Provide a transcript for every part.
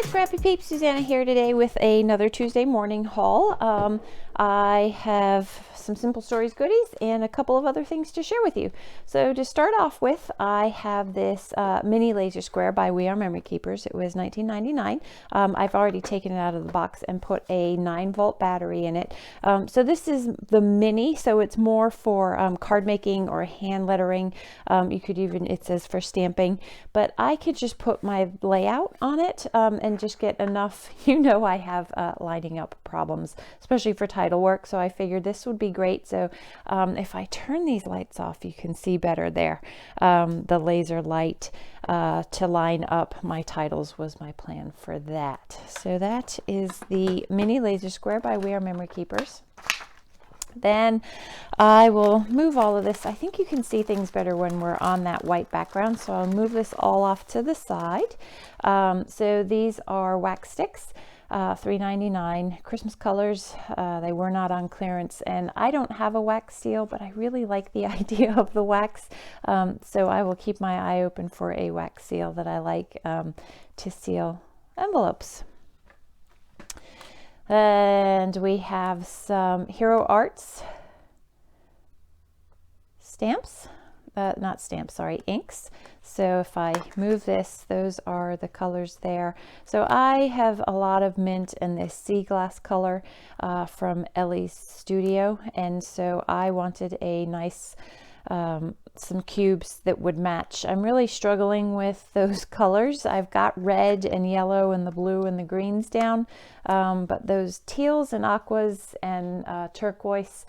Hey Scrappy Peeps, Suzanna here today with another Tuesday morning haul. I have some Simple Stories goodies and a couple of other things to share with you. So to start off with, I have this mini laser square by WRMK. It was $19.99. I've already taken it out of the box and put a 9-volt battery in it. So this is the mini, so it's more for card making or hand lettering. You could even, it says for stamping, but I could just put my layout on it and just get enough. I have lining up problems, especially for title work, so I figured this would be great. So if I turn these lights off, you can see better there. The laser light to line up my titles was my plan for that. So that is the mini laser square by We Are Memory Keepers. Then I will move all of this. I think you can see things better when we're on that white background, so I'll move this all off to the side. So these are wax sticks, $3.99, Christmas colors. They were not on clearance, and I don't have a wax seal, but I really like the idea of the wax, so I will keep my eye open for a wax seal that I like to seal envelopes. And we have some Hero Arts stamps, inks. So if I move this, those are the colors there. So I have a lot of mint and this sea glass color from Ellie's Studio, and so I wanted a nice some cubes that would match. I'm really struggling with those colors. I've got red and yellow and the blue and the greens down, but those teals and aquas and turquoise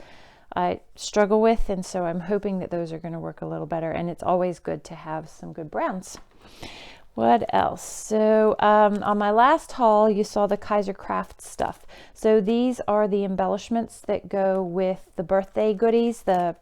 I struggle with, and so I'm hoping that those are going to work a little better, and it's always good to have some good browns. What else? So on my last haul, you saw the Kaiser Craft stuff. So these are the embellishments that go with the birthday goodies, the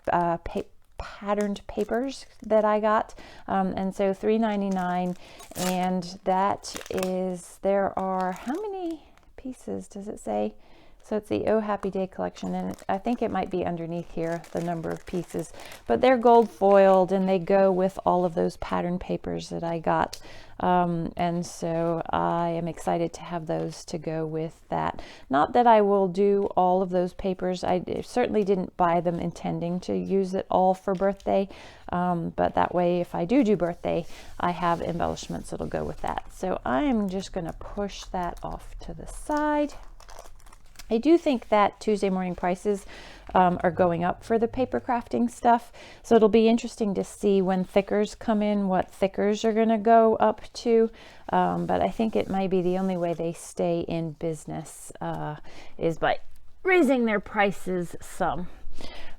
patterned papers that I got, and so $3.99, and that is, there are, how many pieces does it say? So it's the Oh Happy Day collection, and I think it might be underneath here, the number of pieces, but they're gold foiled and they go with all of those pattern papers that I got, and so I am excited to have those to go with that. Not that I will do all of those papers. I certainly didn't buy them intending to use it all for birthday, but that way if I do birthday, I have embellishments that'll go with that. So I'm just going to push that off to the side. I do think that Tuesday morning prices are going up for the paper crafting stuff, so it'll be interesting to see when thickers come in, what thickers are going to go up to, but I think it might be the only way they stay in business is by raising their prices some.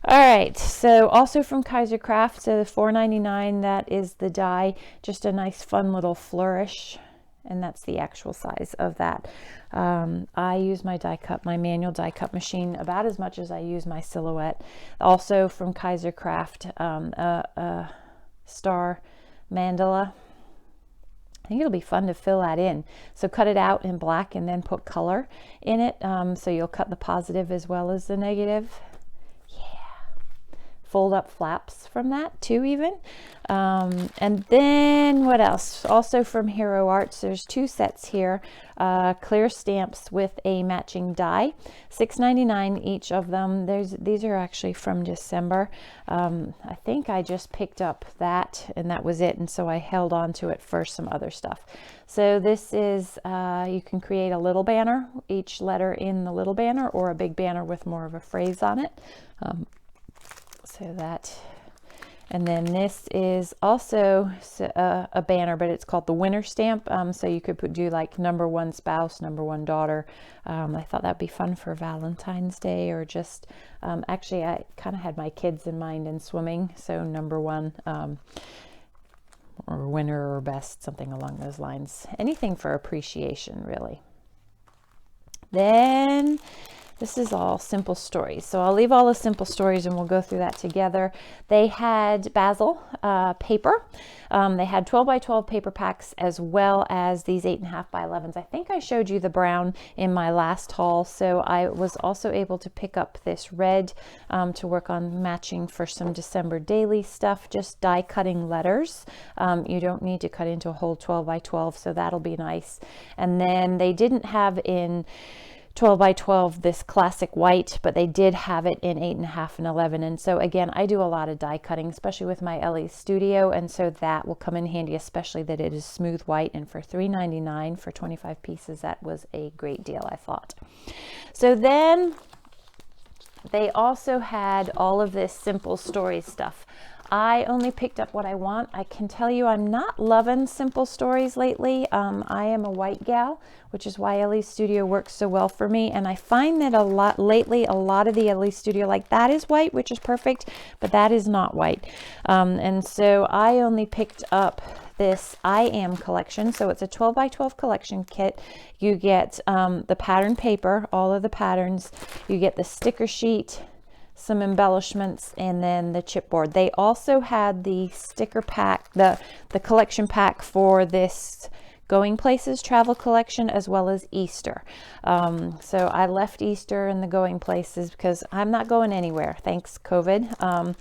All right, so also from Kaiser Craft, so $4.99, that is the die, just a nice fun little flourish, and that's the actual size of that. I use my manual die cut machine about as much as I use my Silhouette. Also from Kaiser Craft, star mandala. I think it'll be fun to fill that in. So cut it out in black and then put color in it. So you'll cut the positive as well as the negative. Fold up flaps from that too even. And then what else? Also from Hero Arts, there's 2 sets here, clear stamps with a matching die, $6.99 each of them. These are actually from December. I think I just picked up that and that was it, and so I held on to it for some other stuff. So this is, you can create a little banner, each letter in the little banner, or a big banner with more of a phrase on it. So that, and then this is also a banner, but it's called the winter stamp. So you could do like number 1 spouse, number 1 daughter. I thought that'd be fun for Valentine's Day, or just, actually I kind of had my kids in mind in swimming. So number 1, or winner or best, something along those lines. Anything for appreciation, really. Then This is all Simple Stories. So I'll leave all the Simple Stories and we'll go through that together. They had basil paper. They had 12 by 12 paper packs as well as these 8.5 by 11s. I think I showed you the brown in my last haul. So I was also able to pick up this red to work on matching for some December daily stuff, just die cutting letters. You don't need to cut into a whole 12 by 12, so that'll be nice. And then they didn't have in 12 by 12 this classic white, but they did have it in 8.5 and 11. And so again, I do a lot of die cutting, especially with my Ellie Studio, and so that will come in handy, especially that it is smooth white. And for $3.99 for 25 pieces, that was a great deal, I thought. So then they also had all of this Simple Stories stuff. I only picked up what I want. I can tell you I'm not loving Simple Stories lately. I am a white gal, which is why Ellie Studio works so well for me. And I find that a lot of the Ellie Studio, like that is white, which is perfect, but that is not white. And so I only picked up this I Am collection. So it's a 12 by 12 collection kit. You get the pattern paper, all of the patterns. You get the sticker sheet, some embellishments, and then the chipboard. They also had the sticker pack, the collection pack for this Going Places travel collection, as well as Easter. So I left Easter and the Going Places because I'm not going anywhere, thanks COVID.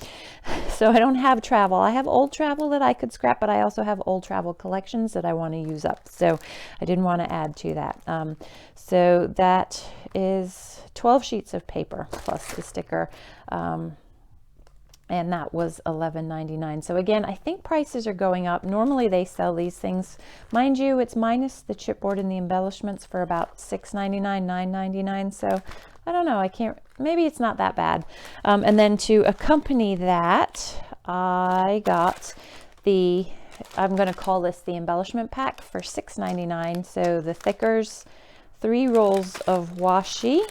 So I don't have travel. I have old travel that I could scrap, but I also have old travel collections that I want to use up. So I didn't want to add to that. So that is 12 sheets of paper plus the sticker. And that was $11.99. So again, I think prices are going up. Normally they sell these things, mind you, it's minus the chipboard and the embellishments for about $6.99, $9.99. So I don't know, maybe it's not that bad. And then to accompany that, I got I'm going to call this the embellishment pack for $6.99. So the thickers, 3 rolls of washi,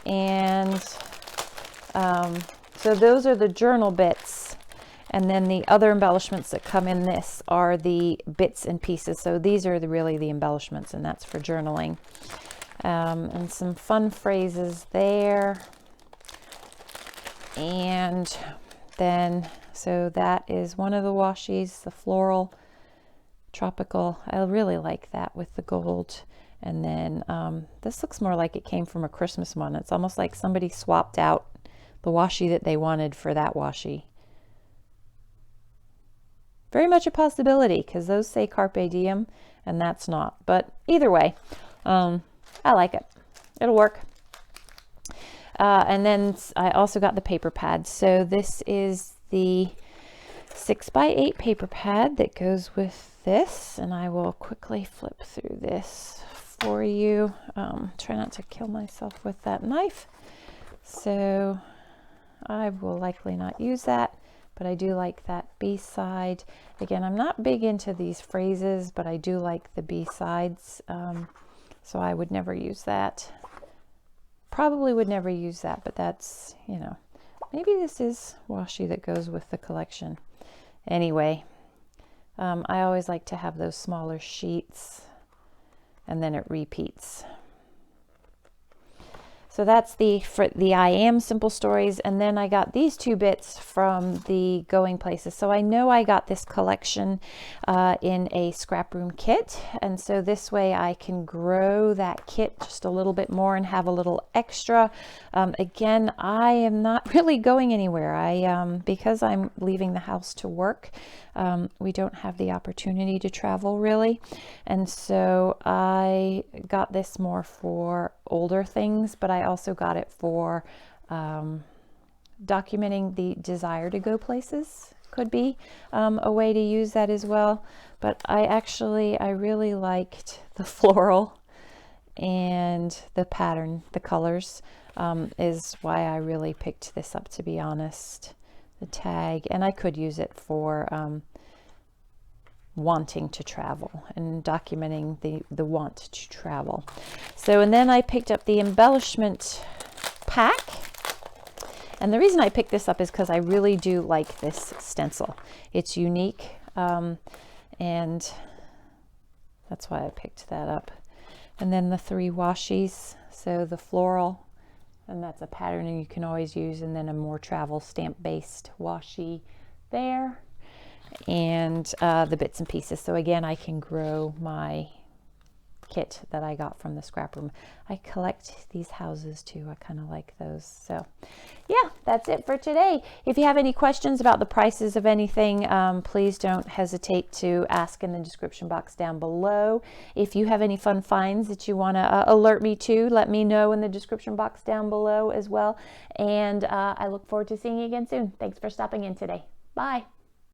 and so those are the journal bits, and then the other embellishments that come in this are the bits and pieces. So these are really the embellishments, and that's for journaling. And some fun phrases there. And then, so that is one of the washies, the floral tropical. I really like that with the gold. And then this looks more like it came from a Christmas one. It's almost like somebody swapped out the washi that they wanted for that washi. Very much a possibility, because those say Carpe Diem and that's not. But either way, I like it. It'll work. And then I also got the paper pad. So this is the 6 by 8 paper pad that goes with this. And I will quickly flip through this for you. Try not to kill myself with that knife. So I will likely not use that, but I do like that B-side. Again, I'm not big into these phrases, but I do like the B-sides. So I would never use that. Probably would never use that, but that's, you know, maybe this is washi that goes with the collection. Anyway, I always like to have those smaller sheets, and then it repeats. So that's for the I Am Simple Stories. And then I got these 2 bits from the Going Places. So I know I got this collection in a scrap room kit. And so this way I can grow that kit just a little bit more and have a little extra. Again, I am not really going anywhere. Because I'm leaving the house to work, we don't have the opportunity to travel really. And so I got this more for older things, but I also got it for documenting the desire to go places. Could be a way to use that as well. But I really liked the floral and the pattern, the colors, is why I really picked this up, to be honest. The tag, and I could use it for wanting to travel and documenting the want to travel. So, and then I picked up the embellishment pack, and the reason I picked this up is because I really do like this stencil. It's unique, and that's why I picked that up. And then the 3 washis, so the floral and that's a pattern you can always use, and then a more travel stamp based washi there, and the bits and pieces. So again, I can grow my kit that I got from the scrap room. I collect these houses too. I kind of like those. So yeah, that's it for today. If you have any questions about the prices of anything, please don't hesitate to ask in the description box down below. If you have any fun finds that you want to alert me to, let me know in the description box down below as well. And I look forward to seeing you again soon. Thanks for stopping in today. Bye.